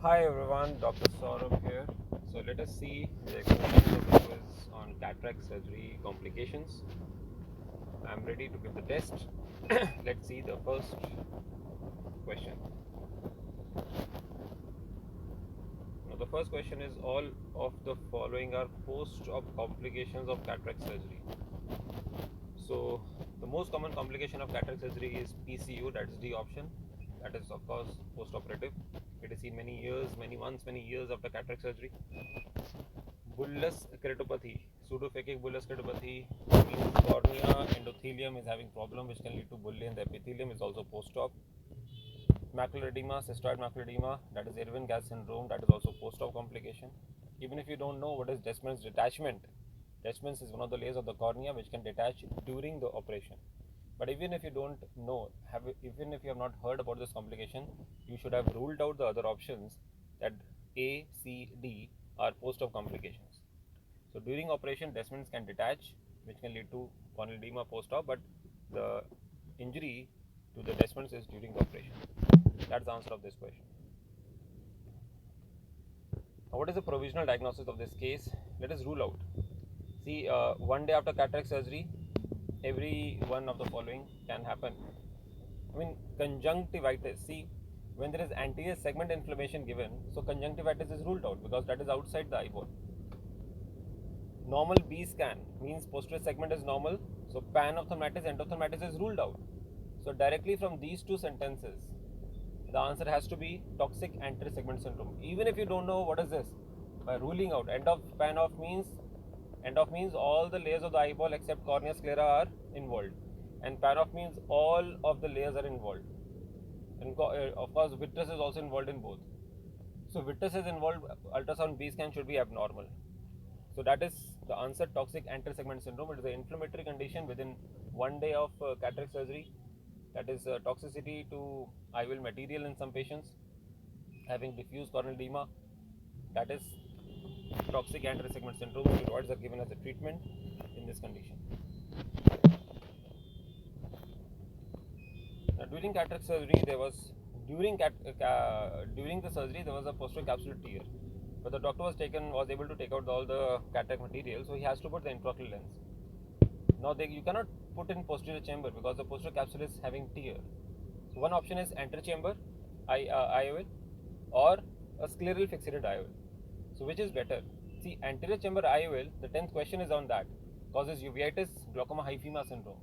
Hi everyone, Dr. Saurabh here. So let us see the explanation of the quiz on cataract surgery complications. I'm ready to give the test. Let's see the first question. Now the first question is, all of the following are post-op complications of cataract surgery. So the most common complication of cataract surgery is PCU, that is D option. That is of course post-operative. It is seen many years, many months, many years after cataract surgery. Bullous keratopathy, pseudophakic bullous keratopathy means cornea endothelium is having problem which can lead to bullae in the epithelium, is also post-op. Macular edema, cystoid macular edema, that is Irwin-Gass syndrome, that is also post-op complication. Even if you don't know what is Descemet's detachment, Descemet's is one of the layers of the cornea which can detach during the operation. But even if you don't know, even if you have not heard about this complication, you should have ruled out the other options that A, C, D are post-op complications. So during operation, Descemet's can detach, which can lead to corneal edema post-op, but the injury to the Descemet's is during the operation. That's the answer of this question. Now, what is the provisional diagnosis of this case? Let us rule out. See, one day after cataract surgery, every one of the following can happen. I mean, conjunctivitis. See, when there is anterior segment inflammation given, so conjunctivitis is ruled out because that is outside the eyeball. Normal B scan means posterior segment is normal, so panophthalmitis, endophthalmitis is ruled out. So directly from these two sentences, the answer has to be toxic anterior segment syndrome. Even if you don't know what is this, by ruling out end of means all the layers of the eyeball except cornea sclera are involved, and panoff means all of the layers are involved. And of course, vitreous is also involved in both. So vitreous is involved, ultrasound B scan should be abnormal. So that is the answer, toxic anterior segment syndrome. It is an inflammatory condition within one day of cataract surgery. That is toxicity to IOL material in some patients, having diffuse corneal edema. That is toxic anterior segment syndrome. Steroids are given as a treatment in this condition. Now, during cataract surgery, during the surgery there was a posterior capsular tear, but the doctor was able to take out all the cataract material, so he has to put the intraocular lens. Now you cannot put in posterior chamber because the posterior capsule is having tear. So one option is anterior chamber IOL or a scleral fixated IOL. So which is better? See, anterior chamber IOL, the 10th question is on that, causes uveitis, glaucoma, hyphema syndrome.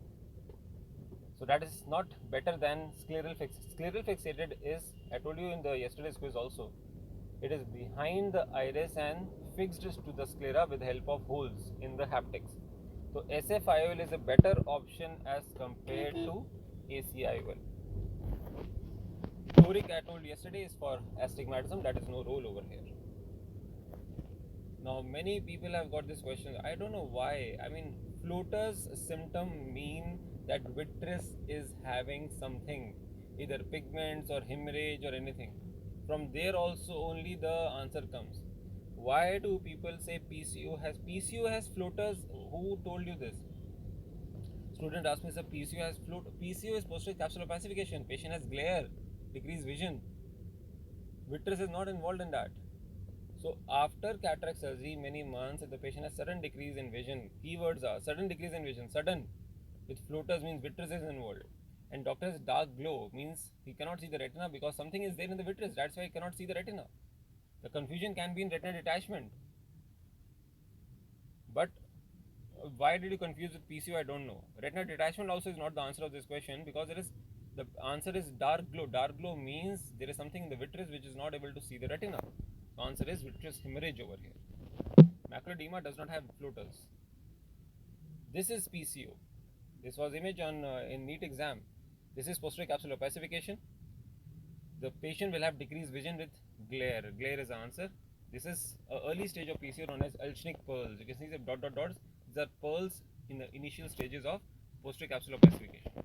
So that is not better than scleral fixated. Scleral fixated is, I told you in the yesterday's quiz also, it is behind the iris and fixed to the sclera with the help of holes in the haptics. So SFIOL is a better option as compared to ACIOL. Toric, I told yesterday, is for astigmatism, that is no role over here. Now many people have got this question, I don't know why. I mean, floaters symptom mean that vitreous is having something, either pigments or hemorrhage or anything. From there also only the answer comes. Why do people say PCO has floaters? Who told you this? Student asked me, sir, PCO has PCO is posterior capsular opacification. Patient has glare, decreased vision. Vitreous is not involved in that. So after cataract surgery, many months, if the patient has sudden decrease in vision, keywords are sudden decrease in vision, sudden, with floaters means vitreous is involved. And doctor has dark glow means he cannot see the retina because something is there in the vitreous. That's why he cannot see the retina. The confusion can be in retinal detachment. But why did you confuse with PCO? I don't know. Retinal detachment also is not the answer of this question because the answer is dark glow. Dark glow means there is something in the vitreous which is not able to see the retina. The answer is vitreous hemorrhage over here. Macular edema does not have floaters. This is PCO. This was image on in NEET exam. This is posterior capsular opacification. The patient will have decreased vision with glare. Glare is the answer. This is an early stage of PCO known as Elchnik pearls. You can see the dot dot dots. These are pearls in the initial stages of posterior capsular opacification.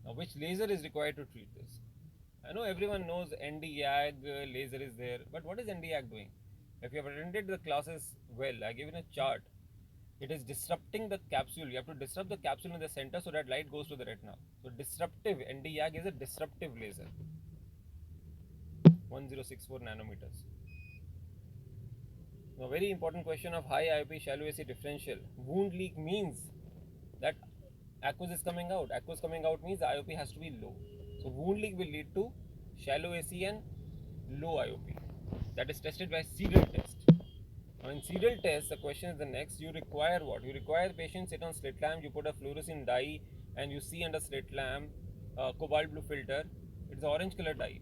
Now, which laser is required to treat this? I know everyone knows Nd:YAG laser is there, but what is Nd:YAG doing? If you have attended the classes well, I given a chart. It is disrupting the capsule. You have to disrupt the capsule in the center so that light goes to the retina. So disruptive Nd:YAG is a disruptive laser. 1064 nanometers. Now, very important question of high IOP shallow AC differential. Wound leak means that aqueous is coming out. Aqueous coming out means the IOP has to be low. So wound leak will lead to shallow AC and low IOP. That is tested by serial test. Now in serial test, the question is the next. You require what? You require the patient sit on slit lamp. You put a fluorescent dye and you see under slit lamp cobalt blue filter. It's orange color dye.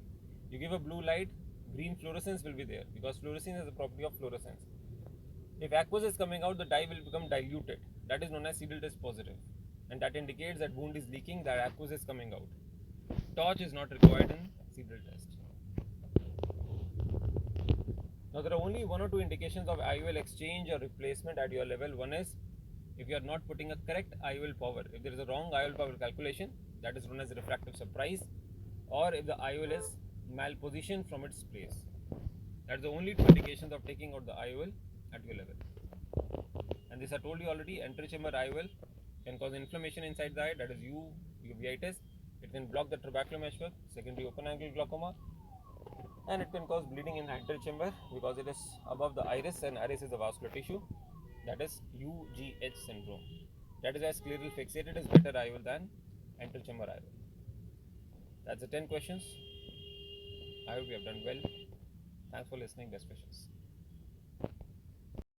You give a blue light, green fluorescence will be there because fluorescence is the property of fluorescence. If aqueous is coming out, the dye will become diluted. That is known as serial test positive, and that indicates that wound is leaking, that aqueous is coming out. Torch is not required in serial test. Now there are only one or two indications of IOL exchange or replacement at your level. One is if you are not putting a correct IOL power. If there is a wrong IOL power calculation, that is known as refractive surprise, or if the IOL is malpositioned from its place. That's the only two indications of taking out the IOL at your level. And this I told you already, anterior chamber IOL can cause inflammation inside the eye, that is uveitis. It can block the trabecular meshwork, secondary open angle glaucoma, and it can cause bleeding in anterior chamber because it is above the iris, and iris is a vascular tissue. That is UGH syndrome. That is why scleral fixated is better IOL than anterior chamber IOL. That's the 10 questions. I hope you have done well. Thanks for listening. Best wishes.